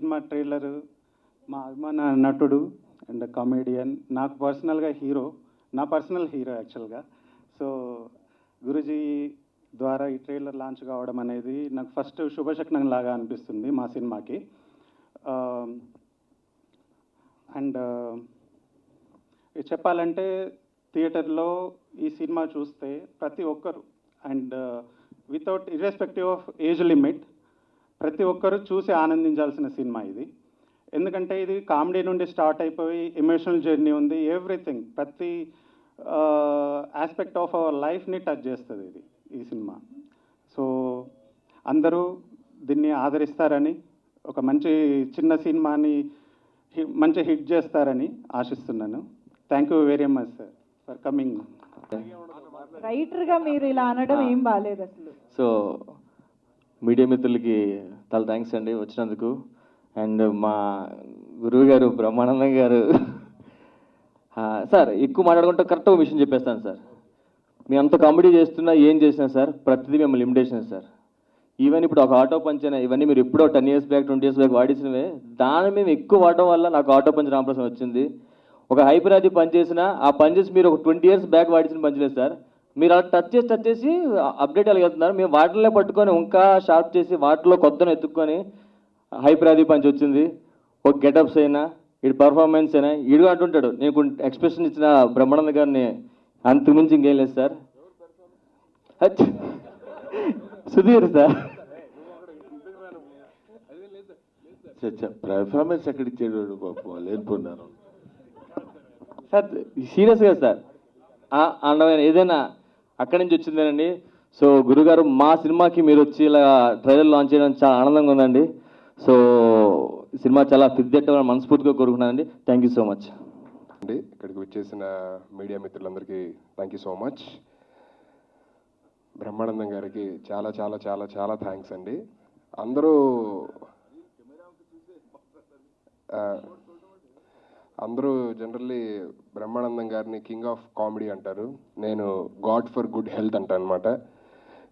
Cinema trailer మా అభిమాన నటుడు అండ్ కామెడియన్, నాకు పర్సనల్గా హీరో, నా పర్సనల్ హీరో యాక్చువల్గా. సో గురూజీ ద్వారా ఈ ట్రైలర్ లాంచ్ కావడం అనేది నాకు ఫస్ట్ శుభశకనం లాగా అనిపిస్తుంది మా సినిమాకి. అండ్ చెప్పాలంటే థియేటర్లో ఈ సినిమా చూస్తే ప్రతి ఒక్కరు and without irrespective of age limit ప్రతి ఒక్కరు చూసి ఆనందించాల్సిన సినిమా ఇది. ఎందుకంటే ఇది కామెడీ నుండి స్టార్ట్ అయిపోయి ఎమోషనల్ జర్నీ ఉంది, ఎవ్రీథింగ్, ప్రతి ఆస్పెక్ట్ ఆఫ్ అవర్ లైఫ్ని టచ్ చేస్తుంది ఇది ఈ సినిమా. సో అందరూ దీన్ని ఆదరిస్తారని, ఒక మంచి చిన్న సినిమాని మంచి హిట్ చేస్తారని ఆశిస్తున్నాను. Thank you very much sir for coming. రైటర్గా మీరు ఇలా అనడం ఏం బాగాలేదు అసలు. సో మీడియా మిత్రులకి చాలా థ్యాంక్స్ అండి వచ్చినందుకు. అండ్ మా గురువు గారు బ్రహ్మానందం గారు సార్ ఎక్కువ మాట్లాడుకుంటే కరెక్ట్గా విషయం చెప్పేస్తాను సార్. మేము అంత కామెడీ చేస్తున్నా ఏం చేసినా సార్ ప్రతిదీ మేము లిమిటేషన్ సార్. ఈవెన్ ఇప్పుడు ఒక ఆటో పంచ్ అయినా ఇవన్నీ మీరు ఎప్పుడో 10 years బ్యాక్ 20 years బ్యాక్ వాడిసినవే, దాన్ని మేము ఎక్కువ వాడడం వల్ల నాకు ఆటో పంచ్ రామప్రసాద్ వచ్చింది. ఒక హైపరాది పని చేసిన ఆ పని చేసి మీరు ఒక 20 years బ్యాక్ వాడిసిన పంచలేదు సార్. మీరు అలా టచ్ చేసి అప్డేట్ అలాగ వెళ్తున్నారు. మేము వాటిలో పట్టుకొని ఇంకా షార్ప్ చేసి వాటిలో కొత్తను ఎత్తుక్కొని హైపరాది పంచ్ వచ్చింది. ఒక గెటప్స్ అయినా ఇటు పర్ఫార్మెన్స్ అయినా ఇడు అంటుంటాడు. నేను ఎక్స్ప్రెషన్ ఇచ్చిన బ్రహ్మానంద గారిని అంతకుమించి ఇంకేం లేదు సార్. సుధీర్ సార్ పర్ఫార్మెన్స్ ఎక్కడ ఇచ్చేవాడు పాపం లేనిపోన్నాను సార్. సీరియస్గా సార్ అందమైన ఏదైనా అక్కడి నుంచి వచ్చిందేనండి. సో గురుగారు మా సినిమాకి మీరు వచ్చి ఇలా ట్రైలర్ లాంచ్ చేయడం చాలా ఆనందంగా ఉందండి. సో సినిమా చాలా ఫిద్దెట్టమని మనస్ఫూర్తిగా కోరుకున్నానండి. థ్యాంక్ యూ సో మచ్ అండి. ఇక్కడికి వచ్చేసిన మీడియా మిత్రులందరికీ thank you so much. Brahmanandam గారికి చాలా చాలా చాలా చాలా థ్యాంక్స్ అండి. అందరూ జనరల్లీ బ్రహ్మానందం గారిని కింగ్ ఆఫ్ కామెడీ అంటారు, నేను గాడ్ ఫర్ గుడ్ హెల్త్ అంటాను అనమాట.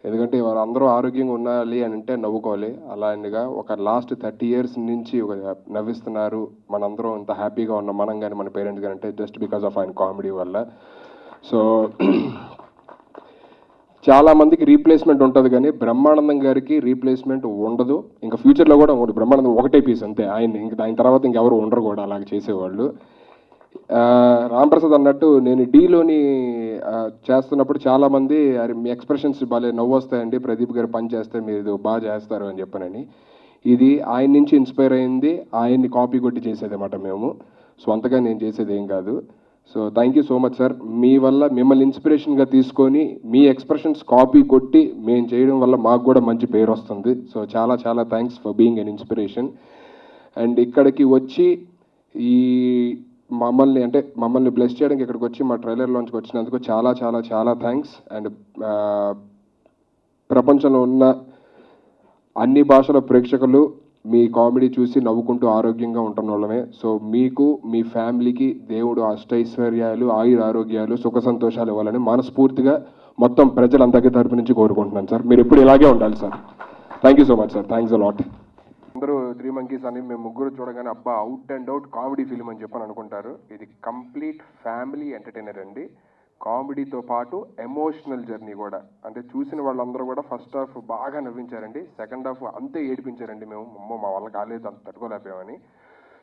ఎందుకంటే వారు అందరూ ఆరోగ్యంగా ఉండాలి అని అంటే నవ్వుకోవాలి. అలాంటిగా ఒక లాస్ట్ 30 years నుంచి ఒక నవ్విస్తున్నారు, మనందరం ఇంత హ్యాపీగా ఉన్నాం మనం కానీ మన పేరెంట్స్ కానీ అంటే జస్ట్ బికాస్ ఆఫ్ ఆయన కామెడీ వల్ల. సో చాలామందికి రీప్లేస్మెంట్ ఉంటుంది కానీ బ్రహ్మానందం గారికి రీప్లేస్మెంట్ ఉండదు, ఇంకా ఫ్యూచర్లో కూడా ఉండదు. బ్రహ్మానందం ఒకటే పీస్ అంతే, ఆయన తర్వాత ఇంకెవరు ఉండరు కూడా అలాగ చేసేవాళ్ళు. రాంప్రసాద్ అన్నట్టు నేను డీలోని చేస్తున్నప్పుడు చాలామంది అరే మీ ఎక్స్ప్రెషన్స్ బాగా నవ్వు వస్తాయండి, ప్రదీప్ గారు పని చేస్తే మీరు బాగా చేస్తారు అని చెప్పనని. ఇది ఆయన నుంచి ఇన్స్పైర్ అయింది, ఆయన్ని కాపీ కొట్టి చేసేదన్నమాట మేము. సో అంతగా నేను చేసేది ఏం కాదు. So thank you so much sir. మీ వల్ల మిమ్మల్ని ఇన్స్పిరేషన్గా తీసుకొని మీ ఎక్స్ప్రెషన్స్ కాపీ కొట్టి మేము చేయడం వల్ల మాకు కూడా మంచి పేరు వస్తుంది. సో చాలా చాలా thanks for being an inspiration. And ఇక్కడికి వచ్చి ఈ మమ్మల్ని బ్లెస్ చేయడానికి ఇక్కడికి వచ్చి మా ట్రైలర్ లాంచ్కి వచ్చినందుకు చాలా చాలా చాలా థ్యాంక్స్. అండ్ ప్రపంచంలో ఉన్న అన్ని భాషల ప్రేక్షకులు మీ కామెడీ చూసి నవ్వుకుంటూ ఆరోగ్యంగా ఉంటున్న వాళ్ళమే. సో మీకు మీ ఫ్యామిలీకి దేవుడు అష్టైశ్వర్యాలు ఆరోగ్యాలు సుఖ సంతోషాలు ఇవ్వాలని మనస్ఫూర్తిగా మొత్తం ప్రజలందరి తరపు నుంచి కోరుకుంటున్నాను సార్. మీరు ఎప్పుడు ఇలాగే ఉండాలి sir. Thank you so much sir. Thanks a lot. అందరూ 3 Monkeys అని మేము ముగ్గురు చూడగానే అబ్బా out and out comedy film అని చెప్పని అనుకుంటారు. ఇది కంప్లీట్ ఫ్యామిలీ ఎంటర్టైనర్ అండి. కామెడీతో పాటు ఎమోషనల్ జర్నీ కూడా. అంటే చూసిన వాళ్ళందరూ కూడా ఫస్ట్ హాఫ్ బాగా నవ్వించారండి, సెకండ్ హాఫ్ అంతే ఏడిపించారండి. మేము మా వల్ల కాలేదు, అంత తట్టుకోలేకపోయామని.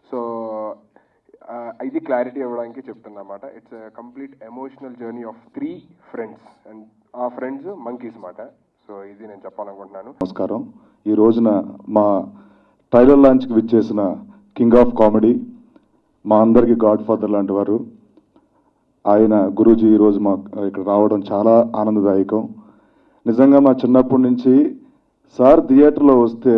సో ఇది క్లారిటీ ఇవ్వడానికి చెప్తున్నమాట. It's complete emotional journey of 3 friends and ఆ ఫ్రెండ్స్ మంకీస్ మాట. సో ఇది నేను చెప్పాలనుకుంటున్నాను. నమస్కారం. ఈ రోజున మా ట్రైలర్ లాంచ్కి విచ్చేసిన కింగ్ ఆఫ్ కామెడీ, మా అందరికీ గాడ్ ఫాదర్ లాంటి వారు ఆయన గురూజీ ఈరోజు మా ఇక్కడ రావడం చాలా ఆనందదాయకం. నిజంగా మా చిన్నప్పటి నుంచి సార్ థియేటర్లో వస్తే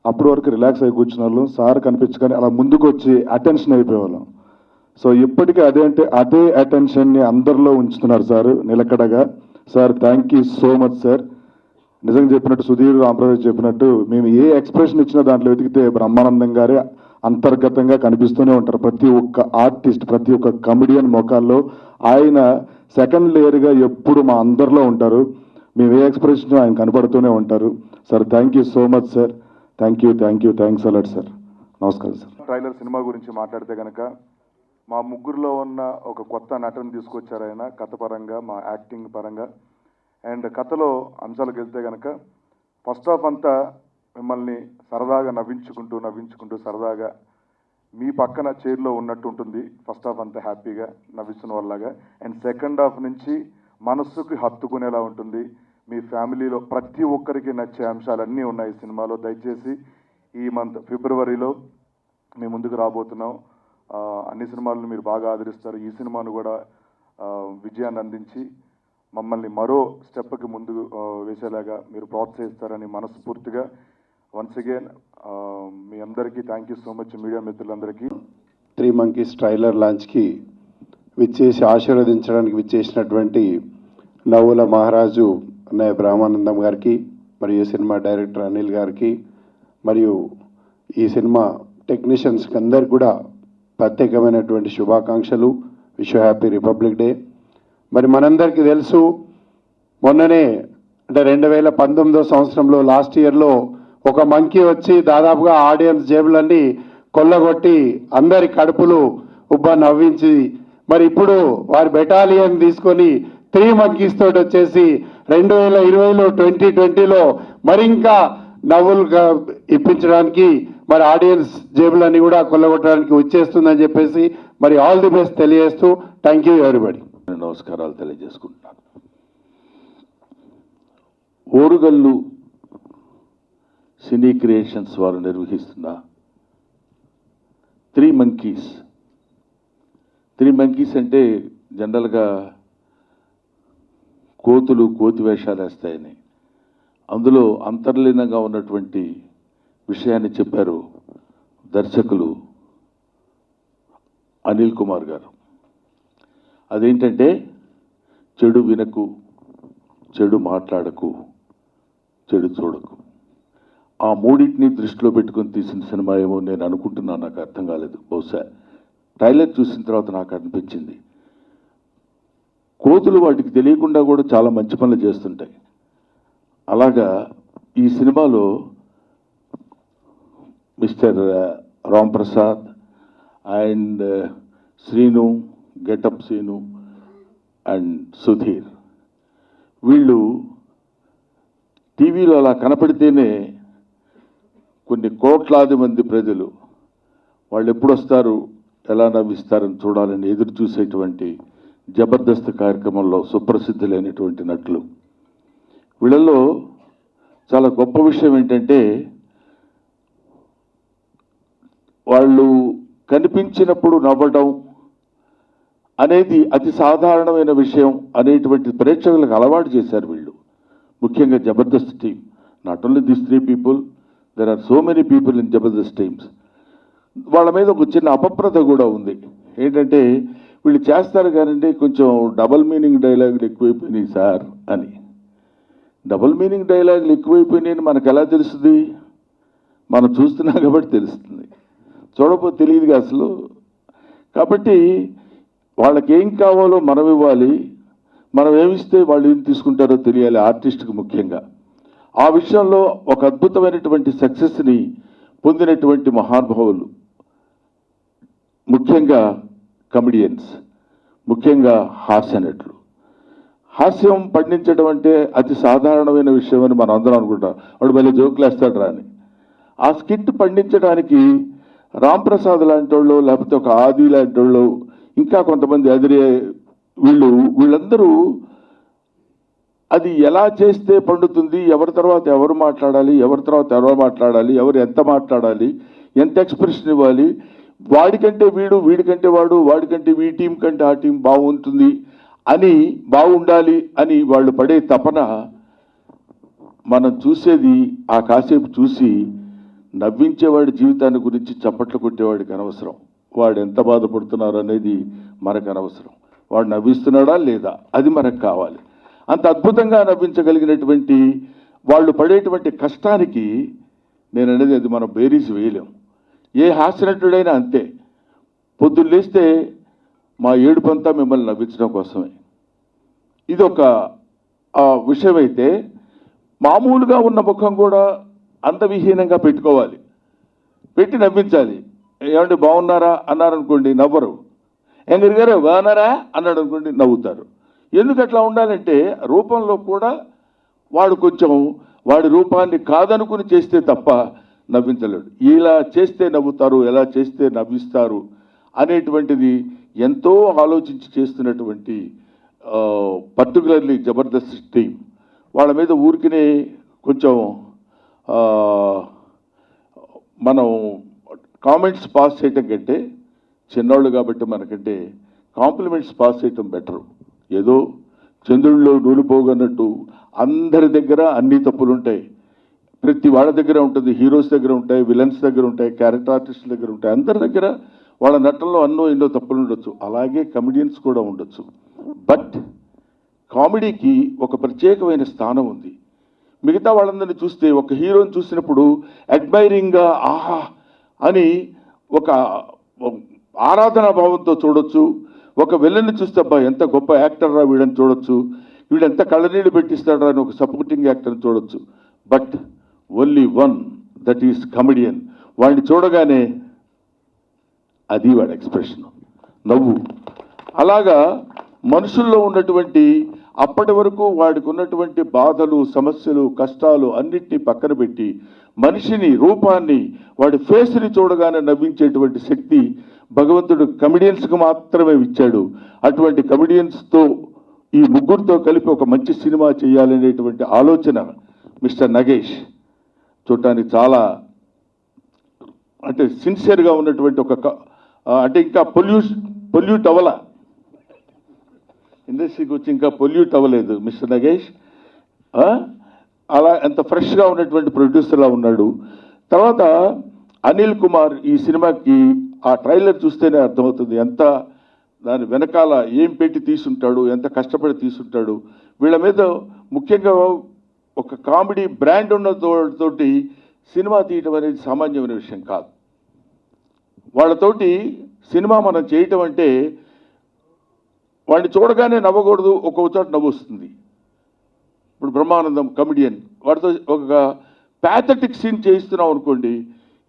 అప్పటి వరకు రిలాక్స్ అయి కూర్చున్న వాళ్ళు, సార్ కనిపించగానే అలా ముందుకు వచ్చి అటెన్షన్ అయిపోయేవాళ్ళం. సో ఇప్పటికీ అదే అటెన్షన్ని అందరిలో ఉంచుతున్నారు సార్ నిలకడగా. Sir thank you so much sir. నిజంగా చెప్పినట్టు సుధీర్ రాంప్రసాద్ చెప్పినట్టు మేము ఏ ఎక్స్ప్రెషన్ ఇచ్చినా దాంట్లో వెతికితే బ్రహ్మానందం గారే అంతర్గతంగా కనిపిస్తూనే ఉంటారు. ప్రతి ఒక్క ఆర్టిస్ట్, ప్రతి ఒక్క కమెడియన్ ముఖాల్లో ఆయన సెకండ్ లేయర్గా ఎప్పుడు మా అందరిలో ఉంటారు. మేము ఏ ఎక్స్ప్రెషన్ ఆయన కనపడుతూనే ఉంటారు. Sir thank you so much sir. Thanks a lot sir. నమస్కారం సార్. ట్రైలర్ సినిమా గురించి మాట్లాడితే కనుక మా ముగ్గురులో ఉన్న ఒక కొత్త నటన తీసుకొచ్చారు ఆయన, కథ పరంగా, మా యాక్టింగ్ పరంగా. అండ్ కథలో అంశాలకు వెళ్తే కనుక ఫస్ట్ హాఫ్ అంతా మిమ్మల్ని సరదాగా నవ్వించుకుంటూ సరదాగా మీ పక్కన చైర్లో ఉన్నట్టు ఉంటుంది. ఫస్ట్ హాఫ్ అంతా హ్యాపీగా నవ్విస్తున్న వాళ్ళలాగా. అండ్ సెకండ్ హాఫ్ నుంచి మనస్సుకి హత్తుకునేలా ఉంటుంది. మీ ఫ్యామిలీలో ప్రతి ఒక్కరికి నచ్చే అంశాలన్నీ ఉన్నాయి ఈ సినిమాలో. దయచేసి ఈ మంత్ ఫిబ్రవరిలో మీ ముందుకు రాబోతున్నాం. అన్ని సినిమాలను మీరు బాగా ఆదరిస్తారు. ఈ సినిమాను కూడా విజయాన్ని అందించి మమ్మల్ని మరో స్టెప్కి ముందు వేసేలాగా మీరు ప్రోత్సహిస్తారని మనస్ఫూర్తిగా వన్స్ అగైన్ మీ అందరికీ thank you so much. Media మిత్రులందరికీ 3 Monkeys ట్రైలర్ లాంచ్కి విచ్చేసి ఆశీర్వదించడానికి విచ్చేసినటువంటి నవ్వుల మహారాజు అన్నయ్య బ్రహ్మానందం గారికి, మరియు ఈ సినిమా డైరెక్టర్ అనిల్ గారికి, మరియు ఈ సినిమా టెక్నీషియన్స్కి అందరికి కూడా ప్రత్యేకమైనటువంటి శుభాకాంక్షలు. Wish happy republic day. మరి మనందరికీ తెలుసు, మొన్ననే అంటే 2019 సంవత్సరంలో లాస్ట్ ఇయర్లో ఒక మంకీ వచ్చి దాదాపుగా ఆడియన్స్ జేబులన్నీ కొల్లగొట్టి అందరి కడుపులు నవ్వించి, మరి ఇప్పుడు వారి బెటాలియన్ తీసుకొని 3 Monkeys తోటి వచ్చేసి 2020లో 2020లో మరి ఇంకా నవ్వులుగా ఇప్పించడానికి, మరి ఆడియన్స్ జేబులన్నీ కూడా కొల్లగొట్టడానికి వచ్చేస్తుందని చెప్పేసి మరి ఆల్ ది బెస్ట్ తెలియజేస్తూ థ్యాంక్ యూ ఎవరిబడి. నమస్కారాలు తెలియజేసుకుంటున్నాను. ఓరుగల్లు సినీ క్రియేషన్స్ వారు నిర్వహిస్తున్న 3 Monkeys. 3 Monkeys అంటే జనరల్గా కోతులు కోతి వేషాలు వేస్తాయని, అందులో అంతర్లీనంగా ఉన్నటువంటి విషయాన్ని చెప్పారు దర్శకులు అనిల్ కుమార్ గారు. అదేంటంటే చెడు వినకు, చెడు మాట్లాడకు, చెడు చూడకు. ఆ మూడింటిని దృష్టిలో పెట్టుకొని తీసిన సినిమా ఏమో నేను అనుకుంటున్నాను. నాకు అర్థం కాలేదు. బహుశా ట్రైలర్ చూసిన తర్వాత నాకు అనిపించింది, కోతులు వాటికి తెలియకుండా కూడా చాలా మంచి పనులు చేస్తుంటాయి. అలాగా ఈ సినిమాలో mister Ram Prasad and Srinu, getup Srinu and Sudheer, వీళ్ళు టీవీలో అలా కనపడితేనే కొన్ని కోట్లాది మంది ప్రజలు వాళ్ళు ఎప్పుడు వస్తారు, ఎలా నవ్విస్తారని చూడాలని ఎదురు చూసేటువంటి జబర్దస్త్ కార్యక్రమంలో సుప్రసిద్ధులైనటువంటి నటులు. వీళ్ళల్లో చాలా గొప్ప విషయం ఏంటంటే, వాళ్ళు కనిపించినప్పుడు నవ్వడం అనేది అతి సాధారణమైన విషయం అనేటువంటి ప్రేక్షకులకు అలవాటు చేశారు వీళ్ళు. ముఖ్యంగా Jabardasth team, not only this 3 people, there are so many people in Jabardasth teams. వాళ్ళ మీద ఒక చిన్న అపప్రద కూడా ఉంది. ఏంటంటే వీళ్ళు చేస్తారు కానండి, కొంచెం డబల్ మీనింగ్ డైలాగులు ఎక్కువైపోయినాయి సార్ అని. డబల్ మీనింగ్ డైలాగులు ఎక్కువైపోయినాయని మనకు ఎలా తెలుస్తుంది? మనం చూస్తున్నాం కాబట్టి తెలుస్తుంది, చూడకపోతే తెలియదుగా అసలు. కాబట్టి వాళ్ళకి ఏం కావాలో మనం ఇవ్వాలి, మనం ఏమిస్తే వాళ్ళు ఏం తీసుకుంటారో తెలియాలి ఆర్టిస్ట్కి ముఖ్యంగా. ఆ విషయంలో ఒక అద్భుతమైనటువంటి సక్సెస్ని పొందినటువంటి మహానుభావులు, ముఖ్యంగా కమెడియన్స్, ముఖ్యంగా హాస్య నటులు. హాస్యం పండించడం అంటే అతి సాధారణమైన విషయం అని మనం అందరం అనుకుంటాం. వాడు మళ్ళీ జోకులు వేస్తాడు రాని. ఆ స్కిట్ పండించడానికి రామ్ ప్రసాద్ లాంటి వాళ్ళు, లేకపోతే ఒక ఆది లాంటి వాళ్ళు, ఇంకా కొంతమంది అదిరే వీళ్ళందరూ అది ఎలా చేస్తే పండుతుంది, ఎవరి తర్వాత ఎవరు మాట్లాడాలి, ఎవరు ఎంత మాట్లాడాలి, ఎంత ఎక్స్ప్రెషన్ ఇవ్వాలి, వాడికంటే వీడు, వీడికంటే వాడు, వాడికంటే ఈ టీం కంటే ఆ టీం బాగుంటుంది అని, బాగుండాలి అని వాళ్ళు పడే తపన మనం చూసేది. ఆ కాసేపు చూసి నవ్వించేవాడి జీవితాన్ని గురించి చప్పట్లు కొట్టేవాడికి అనవసరం. వాడు ఎంత బాధపడుతున్నారు అనేది మనకు అనవసరం. వాడు నవ్విస్తున్నాడా లేదా అది మనకు కావాలి. అంత అద్భుతంగా నవ్వించగలిగినటువంటి వాళ్ళు పడేటువంటి కష్టానికి నేను అనేది అది మనం బేరీస్ వేయలేం. ఏ హాస్యనటుడైనా అంతే. పొద్దున్న లేస్తే మా ఏడుపంతా మిమ్మల్ని నవ్వించడం కోసమే. ఇది ఒక విషయం అయితే, మామూలుగా ఉన్న ముఖం కూడా అందవిహీనంగా పెట్టి నవ్వించాలి. ఏమంటే బాగున్నారా అన్నారనుకోండి, నవ్వరు. ఎంగరి గారు బాగున్నారా అన్నాడు అనుకోండి, నవ్వుతారు. ఎందుకు అట్లా ఉండాలంటే రూపంలో కూడా వాడు కొంచెం వాడి రూపాన్ని కాదనుకుని చేస్తే తప్ప నవ్వించలేడు. ఇలా చేస్తే నవ్వుతారు, ఎలా చేస్తే నవ్విస్తారు అనేటువంటిది ఎంతో ఆలోచించి చేస్తున్నటువంటి పర్టికులర్లీ జబర్దస్త్ టీం. వాళ్ళ మీద ఊరికినే కొంచెం మనం కామెంట్స్ పాస్ చేయటం కంటే, చిన్నోళ్ళు కాబట్టి మనకంటే కాంప్లిమెంట్స్ పాస్ చేయటం బెటరు. ఏదో చంద్రుడిలో నూలిపోగన్నట్టు అందరి దగ్గర అన్ని తప్పులు ఉంటాయి. ప్రతి వాళ్ళ దగ్గర ఉంటుంది, హీరోస్ దగ్గర ఉంటాయి, విలన్స్ దగ్గర ఉంటాయి, క్యారెక్టర్ ఆర్టిస్టుల దగ్గర ఉంటాయి. అందరి దగ్గర వాళ్ళ నటనలో ఎన్నో తప్పులు ఉండొచ్చు. అలాగే కమెడియన్స్ కూడా ఉండొచ్చు. బట్ కామెడీకి ఒక ప్రత్యేకమైన స్థానం ఉంది. మిగతా వాళ్ళందరినీ చూస్తే ఒక హీరోని చూసినప్పుడు అడ్మైరింగ్గా ఆహా అని ఒక ఆరాధనా భావంతో చూడొచ్చు. ఒక విలన్ని చూస్తే అబ్బా ఎంత గొప్ప యాక్టర్ రా వీడని చూడొచ్చు, వీడెంత కళ్ళనీళ్ళు పెట్టిస్తాడా అని ఒక సపోర్టింగ్ యాక్టర్ని చూడొచ్చు. But only one, that is comedian. వాడిని చూడగానే అది వాడి ఎక్స్ప్రెషన్, నవ్వు. అలాగా మనుషుల్లో ఉన్నటువంటి అప్పటి వరకు వాడికి ఉన్నటువంటి బాధలు, సమస్యలు, కష్టాలు అన్నిటినీ పక్కన పెట్టి మనిషిని, రూపాన్ని, వాడి ఫేస్ని చూడగానే నవ్వించేటువంటి శక్తి భగవంతుడు కమెడియన్స్కి మాత్రమే ఇచ్చాడు. అటువంటి కమెడియన్స్తో ఈ ముగ్గురితో కలిపి ఒక మంచి సినిమా చేయాలనేటువంటి ఆలోచన మిస్టర్ నగేష్ చూడటానికి చాలా అంటే సిన్సియర్గా ఉన్నటువంటి ఒక అంటే ఇంకా పొల్యూట్ అవ్వలా, ఇండస్ట్రీకి వచ్చి ఇంకా పొల్యూట్ అవ్వలేదు మిస్టర్ నగేష్. అలా ఎంత ఫ్రెష్గా ఉన్నటువంటి ప్రొడ్యూసర్లా ఉన్నాడు. తర్వాత అనిల్ కుమార్ ఈ సినిమాకి ఆ ట్రైలర్ చూస్తేనే అర్థమవుతుంది ఎంత దాని వెనకాల ఏం పెట్టి తీసుంటాడు, ఎంత కష్టపడి తీసుంటాడు. వీళ్ళ మీద ముఖ్యంగా ఒక కామెడీ బ్రాండ్ ఉన్న తోటి సినిమా తీయటం అనేది సామాన్యమైన విషయం కాదు. వాళ్ళతోటి సినిమా మనం చేయటం అంటే వాడిని చూడగానే నవ్వకూడదు, ఒక్కొక్క చోట నవ్వు వస్తుంది. ఇప్పుడు బ్రహ్మానందం కమెడియన్, వాడితో ఒక ప్యాథటిక్ సీన్ చేయిస్తున్నాం అనుకోండి,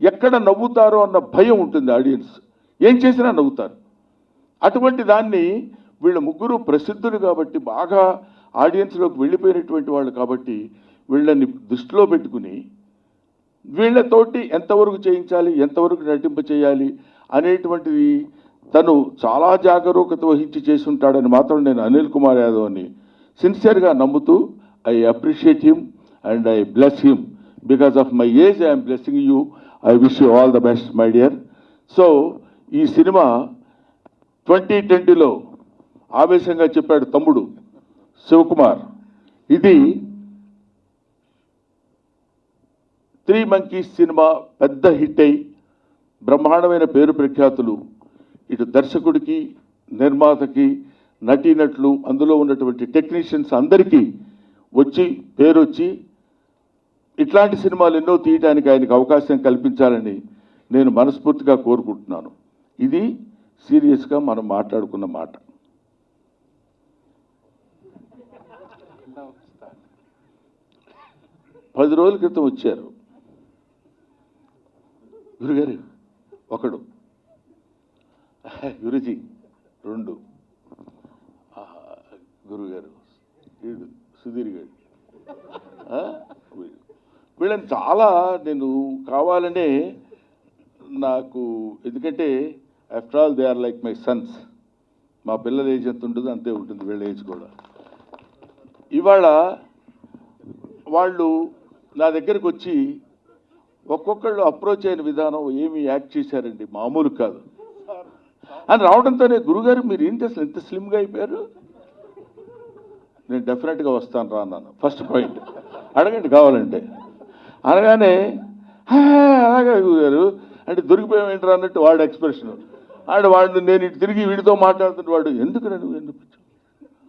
ఎక్కడ నవ్వుతారో అన్న భయం ఉంటుంది ఆడియన్స్, ఏం చేసినా నవ్వుతారు. అటువంటి దాన్ని వీళ్ళ ముగ్గురు ప్రసిద్ధులు కాబట్టి, బాగా ఆడియన్స్లోకి వెళ్ళిపోయినటువంటి వాళ్ళు కాబట్టి వీళ్ళని దృష్టిలో పెట్టుకుని వీళ్ళతోటి ఎంతవరకు చేయించాలి, ఎంతవరకు నటింప చేయాలి అనేటువంటిది తను చాలా జాగరూకత వహించి చేసి ఉంటాడని మాత్రం నేను అనిల్ కుమార్ యాదవ్ని సిన్సియర్గా నమ్ముతూ I appreciate him and I bless him. Because of my age I'm blessing you. I wish you all the best my dear. So ఈ సినిమా 2020లో ఆవేశంగా చెప్పాడు తమ్ముడు శివకుమార్, ఇది 3 Monkeys సినిమా పెద్ద హిట్ అయి బ్రహ్మాండమైన పేరు ప్రఖ్యాతులు ఇటు దర్శకుడికి, నిర్మాతకి, నటీనటులు, అందులో ఉన్నటువంటి టెక్నీషియన్స్ అందరికీ వచ్చి పేరు వచ్చి ఇట్లాంటి సినిమాలు ఎన్నో తీయడానికి ఆయనకు అవకాశం కల్పించాలని నేను మనస్ఫూర్తిగా కోరుకుంటున్నాను. ఇది సీరియస్గా మనం మాట్లాడుకున్న మాట. పది రోజుల క్రితం వచ్చారు గురుగారు, ఒకడు, గురుజీ 2, గురుగారు వీడు సుధీర్ గారు, వీళ్ళని చాలా నేను కావాలనే నాకు, ఎందుకంటే after all they are like my sons. మా పిల్లల ఏజ్ ఎంత ఉంటుందో అంతే ఉంటుంది వీళ్ళ ఏజ్ కూడా. ఇవాళ వాళ్ళు నా దగ్గరకు వచ్చి ఒక్కొక్కళ్ళు అప్రోచ్ అయిన విధానం ఏమి యాక్ట్ చేశారండి, మామూలు కాదు అని రావడంతోనే, గురుగారు మీరు ఏంటి అసలు ఎంత స్లిమ్గా అయిపోయారు, నేను డెఫినెట్గా వస్తాను రా అన్నాను. ఫస్ట్ పాయింట్ అడగండి కావాలంటే. అనగానే అలాగే గురుగారు అంటే దొరికిపోయామేంటారు అన్నట్టు వాడు ఎక్స్ప్రెషన్. వాడు నేను ఇటు తిరిగి వీడితో మాట్లాడుతుంటే వాడు ఎందుకు నువ్వు ఎందుకు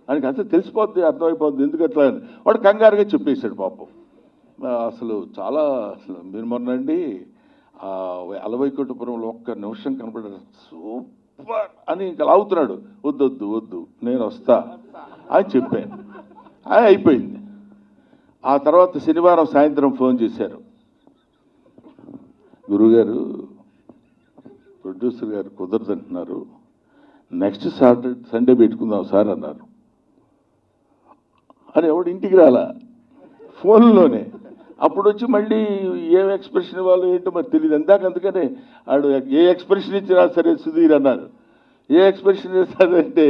ఆయనకి అంతా తెలిసిపోద్ది, అర్థమైపోద్ది ఎందుకు అట్లా అని వాడు కంగారుగా చెప్పేశాడు పాపం. అసలు చాలా అసలు మీరు మొన్నండి అలవైకుంఠపురంలో ఒక్క నిమిషం కనపడారు, సూపర్ అని ఇంకా లాగుతున్నాడు. వద్దు వద్దు నేను వస్తా అని చెప్పాను. అది అయిపోయింది. ఆ తర్వాత శనివారం సాయంత్రం ఫోన్ చేశారు, గురుగారు ప్రొడ్యూసర్ గారు కుదరదంటున్నారు, నెక్స్ట్ సండే పెట్టుకుందాం సార్ అన్నారు. అని ఎవడు ఇంటికి రాలా, ఫోన్లోనే. అప్పుడు వచ్చి మళ్ళీ ఏం ఎక్స్ప్రెషన్ ఇవ్వాలో ఏంటో మరి తెలియదు. అందుకనే ఆడు ఏ ఎక్స్ప్రెషన్ ఇచ్చినా సరే సుధీర్ అన్నారు. ఏ ఎక్స్ప్రెషన్ ఇస్తాడంటే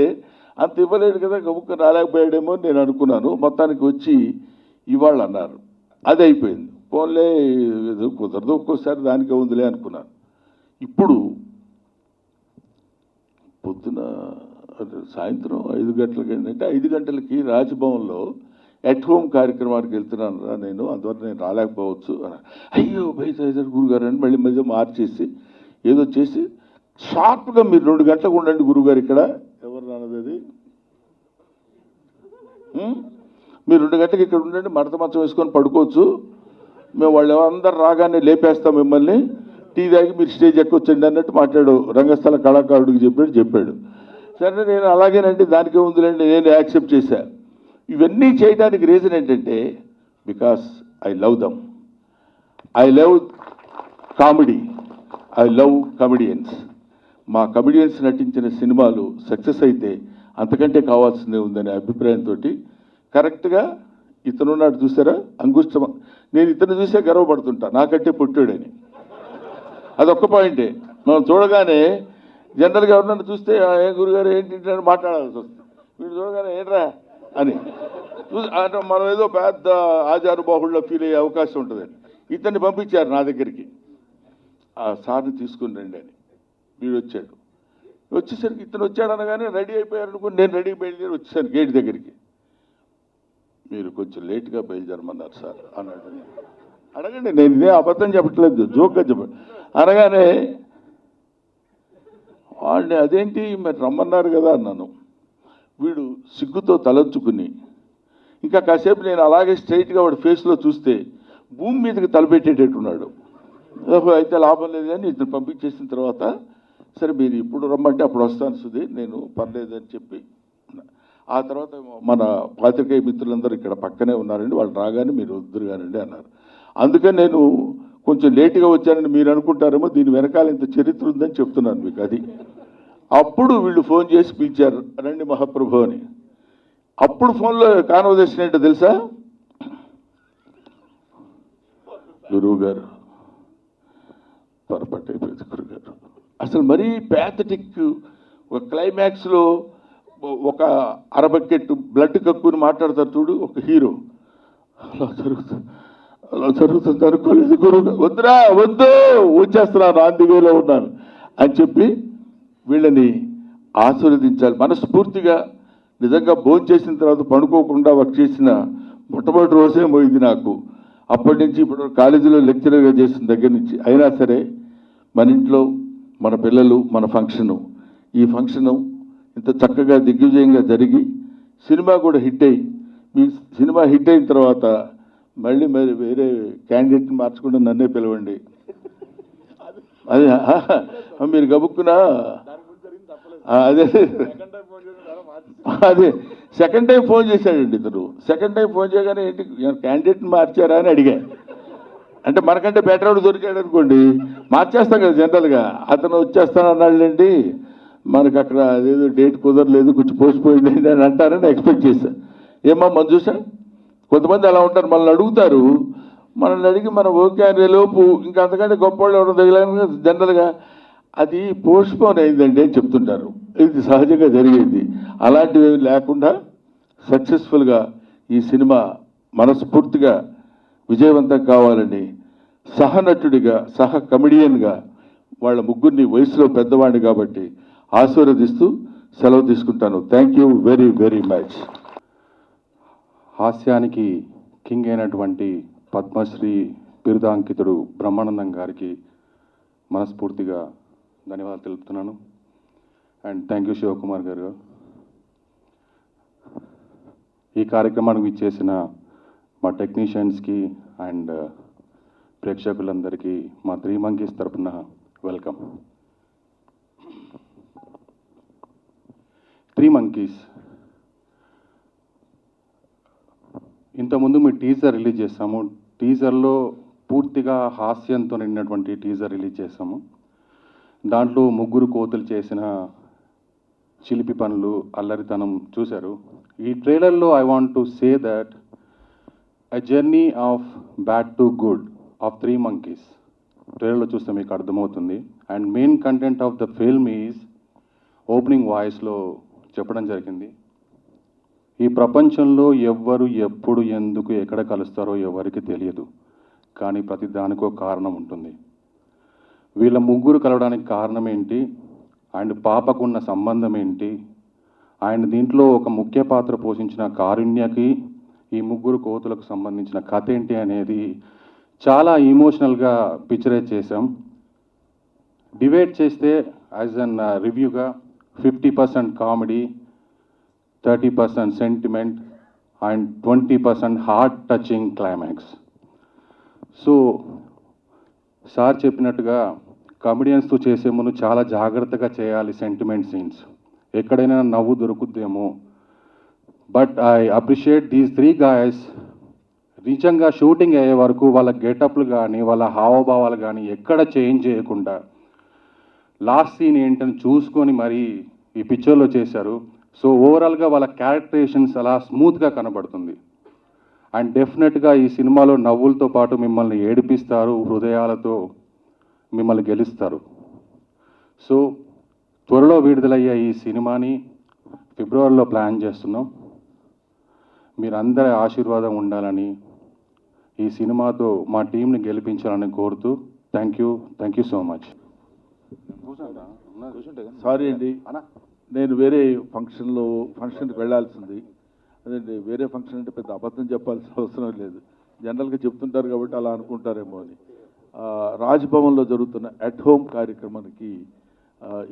అంత ఇవ్వలేడు కదా, గబుక్క రాలేకపోయాడేమో నేను అనుకున్నాను. మొత్తానికి వచ్చి ఇవాళ అన్నారు. అది అయిపోయింది. ఫోన్లే ఏదో కుదరదు, ఒక్కోసారి దానికే ఉందిలే అనుకున్నాను. ఇప్పుడు పొద్దున సాయంత్రం 5 గంటలకి ఏంటంటే 5 గంటలకి రాజ్భవన్లో ఎట్ హోమ్ కార్యక్రమానికి వెళ్తున్నాను రా నేను, అందువల్ల నేను రాలేకపోవచ్చు అని. అయ్యో బయట గురుగారు అని మళ్ళీ మధ్య మార్చేసి ఏదో చేసి షార్ప్గా మీరు 2 గంటలకు ఉండండి గురుగారు ఇక్కడ. ఎవరు రానది అది, మీరు 2 గంటలకు ఇక్కడ ఉండండి, మడత మంచం వేసుకొని పడుకోవచ్చు, మేము వాళ్ళు అందరు రాగానే లేపేస్తాం మిమ్మల్ని, టీ తాగి మీరు స్టేజ్ ఎక్కొచ్చండి అన్నట్టు మాట్లాడు. రంగస్థల కళాకారుడికి చెప్పాడు. సరే నేను అలాగేనండి, దానికే ఉందిలేండి, నేను యాక్సెప్ట్ చేశాను. ఇవన్నీ చేయడానికి రీజన్ ఏంటంటే because I love them, I love comedy, I love comedians. మా కమెడియన్స్ నటించిన సినిమాలు సక్సెస్ అయితే అంతకంటే కావాల్సిందే ఉందనే అభిప్రాయంతో కరెక్ట్గా ఇతనున్నాడు చూసారా, అంగుష్టం. నేను ఇతను చూసే గర్వపడుతుంటా, నాకంటే పుట్టాడని. అదొక్క పాయింటే. మనం చూడగానే జనరల్గా ఎవరినన్నా చూస్తే ఏ గురుగారు ఏంటి అని మాట్లాడాల్సి వస్తుంది. వీడు చూడగానే ఏంట్రా అని అంటే మనం ఏదో పెద్ద ఆచారబాహుల్లో ఫీల్ అయ్యే అవకాశం ఉంటుందండి. ఇతన్ని పంపించారు నా దగ్గరికి, ఆ సార్ని తీసుకుని రండి అని. వీడు వచ్చాడు. వచ్చేసరికి ఇతను వచ్చాడు అనగానే రెడీ అయిపోయారు అనుకుని నేను రెడీ బయలుదేరి వచ్చేసాను గేట్ దగ్గరికి. మీరు కొంచెం లేట్గా బయలుదేరమన్నారు సార్ అన్నాడు. అడగండి, నేను ఇదే అబద్ధం చెప్పట్లేదు, జోక్గా చెప్పండి. అనగానే వాళ్ళని అదేంటి మరి రమ్మన్నారు కదా అన్నాను. వీడు సిగ్గుతో తలంచుకుని ఇంకా కాసేపు నేను అలాగే స్ట్రైట్గా వాడి ఫేస్లో చూస్తే భూమి మీదకి తలపెట్టేటట్టున్నాడు. అయితే లాభం లేదు అని ఇతను పంపించేసిన తర్వాత సరే మీరు ఇప్పుడు రమ్మంటే అప్పుడు వస్తాను సుధీర్, నేను పర్లేదు అని చెప్పి. ఆ తర్వాత మన పాత్రికేయ మిత్రులందరూ ఇక్కడ పక్కనే ఉన్నారండి, వాళ్ళు రాగానే మీరు వద్దురు కానండి అన్నారు. అందుకని నేను కొంచెం లేటుగా వచ్చానని మీరు అనుకుంటారేమో, దీని వెనకాల ఇంత చరిత్ర ఉందని చెప్తున్నాను మీకు. అది అప్పుడు వీళ్ళు ఫోన్ చేసి పిలిచారు, రండి మహాప్రభు అని. అప్పుడు ఫోన్లో కాన్వర్జేషన్ ఏంటో తెలుసా, గురువు గారు పొరపాటు అయిపోయింది గురుగారు. అసలు మరీ ప్యాథటిక్, ఒక క్లైమాక్స్లో ఒక అరబకెట్ బ్లడ్ కక్కుని మాట్లాడతారు చూడు ఒక హీరో, అలా జరుగుతుంది అనుకోలేదు గురువు. వద్దురా వద్దు, వచ్చేస్తున్నాను, ఆందివేలో ఉన్నాను అని చెప్పి వీళ్ళని ఆశీర్వదించాలి మనస్ఫూర్తిగా. నిజంగా భోజనం చేసిన తర్వాత పడుకోకుండా వర్క్ చేసిన మొట్టమొదటి రోజే పోయింది నాకు. అప్పటి నుంచి ఇప్పుడు కాలేజీలో లెక్చరర్గా చేసిన దగ్గర నుంచి. అయినా సరే మన ఇంట్లో మన పిల్లలు, మన ఫంక్షను, ఈ ఫంక్షను ఇంత చక్కగా దిగ్విజయంగా జరిగి సినిమా కూడా హిట్ అయ్యి, మీ సినిమా హిట్ అయిన తర్వాత మళ్ళీ మరి వేరే క్యాండిడేట్ని మార్చకుండా నన్నే పిలవండి. అదే మీరు గబుక్కునా అదే సెకండ్ టైం ఫోన్ చేశాడండి ఇతను. సెకండ్ టైం ఫోన్ చేయగానే ఏంటి క్యాండిడేట్ని మార్చారా అని అడిగా. అంటే మనకంటే బెటర్ అవుట్ దొరికాడు అనుకోండి మార్చేస్తాం కదా జనరల్గా. అతను వచ్చేస్తానన్నాళ్ళండి, మనకు అక్కడ అదేదో డేట్ కుదరలేదు, కొంచెం పోసిపోయింది అని అంటారని ఎక్స్పెక్ట్ చేశాను. ఏమా మంజూసా, కొంతమంది అలా ఉంటారు, మనల్ని అడుగుతారు, మనల్ని అడిగి మనం ఓకే అనేలోపు ఇంకా అంతకంటే గొప్పవాళ్ళు ఎవరు తగిలిన జనరల్గా అది పోస్ట్పోన్ అయిందండి అని చెప్తుంటారు. ఇది సహజంగా జరిగేది. అలాంటివి లేకుండా సక్సెస్ఫుల్గా ఈ సినిమా మనస్ఫూర్తిగా విజయవంతం కావాలని సహనటుడిగా, సహ కమెడియన్గా వాళ్ళ ముగ్గురిని వయసులో పెద్దవాడిని కాబట్టి ఆశీర్వదిస్తూ సెలవు తీసుకుంటాను. Thank you very very much. హాస్యానికి కింగ్ అయినటువంటి పద్మశ్రీ బిరుదాంకితుడు బ్రహ్మానందం గారికి మనస్ఫూర్తిగా ధన్యవాదాలు తెలుపుతున్నాను. అండ్ థ్యాంక్ యూ శివకుమార్ గారు. ఈ కార్యక్రమానికి ఇచ్చేసిన మా టెక్నీషియన్స్కి అండ్ ప్రేక్షకులందరికీ మా 3 Monkeys తరపున వెల్కమ్. 3 Monkeys ఇంతకుముందు మీ టీజర్ రిలీజ్ చేస్తాము. టీజర్లో పూర్తిగా హాస్యంతో నిండినటువంటి టీజర్ రిలీజ్ చేస్తాము. దాంట్లో ముగ్గురు కోతులు చేసిన చిలిపి పనులు, అల్లరితనం చూశారు. ఈ ట్రైలర్లో I want to say that a journey of bad to good of 3 monkeys ట్రైలర్లో చూస్తే మీకు అర్థమవుతుంది. And main content of the film is opening వాయిస్లో చెప్పడం జరిగింది. ఈ ప్రపంచంలో ఎవ్వరు ఎప్పుడు ఎందుకు ఎక్కడ కలుస్తారో ఎవరికి తెలియదు, కానీ ప్రతి దానికో కారణం ఉంటుంది. వీళ్ళ ముగ్గురు కలవడానికి కారణం ఏంటి, అండ్ పాపకున్న సంబంధం ఏంటి, అండ్ దీంట్లో ఒక ముఖ్య పాత్ర పోషించిన కారుణ్యకి ఈ ముగ్గురు కోతులకు సంబంధించిన కథ ఏంటి అనేది చాలా ఇమోషనల్గా పిక్చరైజ్ చేశాం. డివైడ్ చేస్తే యాజ్ అన్ రివ్యూగా 50% comedy, 30% sentiment and 20% heart touching climax. So sir చెప్పినట్టుగా కామెడియన్స్తో చేసే ముందు చాలా జాగ్రత్తగా చేయాలి. సెంటిమెంట్ సీన్స్ ఎక్కడైనా నవ్వు దొరుకుద్దేమో, but I appreciate these 3 guys. నిజంగా షూటింగ్ అయ్యే వరకు వాళ్ళ గెటప్లు కానీ వాళ్ళ హావభావాలు కానీ ఎక్కడ చేంజ్ చేయకుండా లాస్ట్ సీన్ ఏంటని చూసుకొని మరీ ఈ పిక్చర్లో చేశారు. సో ఓవరాల్గా వాళ్ళ క్యారెక్టరేషన్స్ అలా స్మూత్గా కనబడుతుంది. అండ్ డెఫినెట్గా ఈ సినిమాలో నవ్వులతో పాటు మిమ్మల్ని ఏడిపిస్తారు, హృదయాలతో మిమ్మల్ని గెలుస్తారు. సో త్వరలో విడుదలయ్యే ఈ సినిమాని ఫిబ్రవరిలో ప్లాన్ చేస్తున్నాం. మీరందరి ఆశీర్వాదం ఉండాలని, ఈ సినిమాతో మా టీంని గెలిపించాలని కోరుతూ thank you so much. Sorry అండి, నేను వేరే ఫంక్షన్కి వెళ్ళాల్సింది. అదండి, వేరే ఫంక్షన్ అంటే పెద్ద అబద్ధం చెప్పాల్సిన అవసరం లేదు. జనరల్గా చెప్తుంటారు కాబట్టి అలా అనుకుంటారేమో అని. రాజ్భవన్లో జరుగుతున్న అట్ హోమ్ కార్యక్రమానికి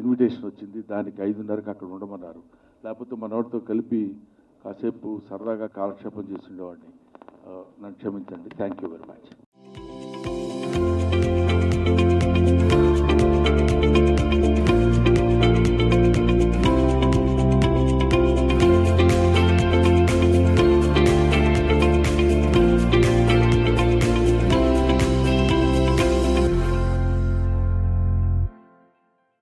ఇన్విటేషన్ వచ్చింది. దానికి 5:30కి అక్కడ ఉండమన్నారు. లేకపోతే మనవాడితో కలిపి కాసేపు సరదాగా కాలక్షేపం చేసి ఉండేవాడిని. నన్ను క్షమించండి. Thank you very much.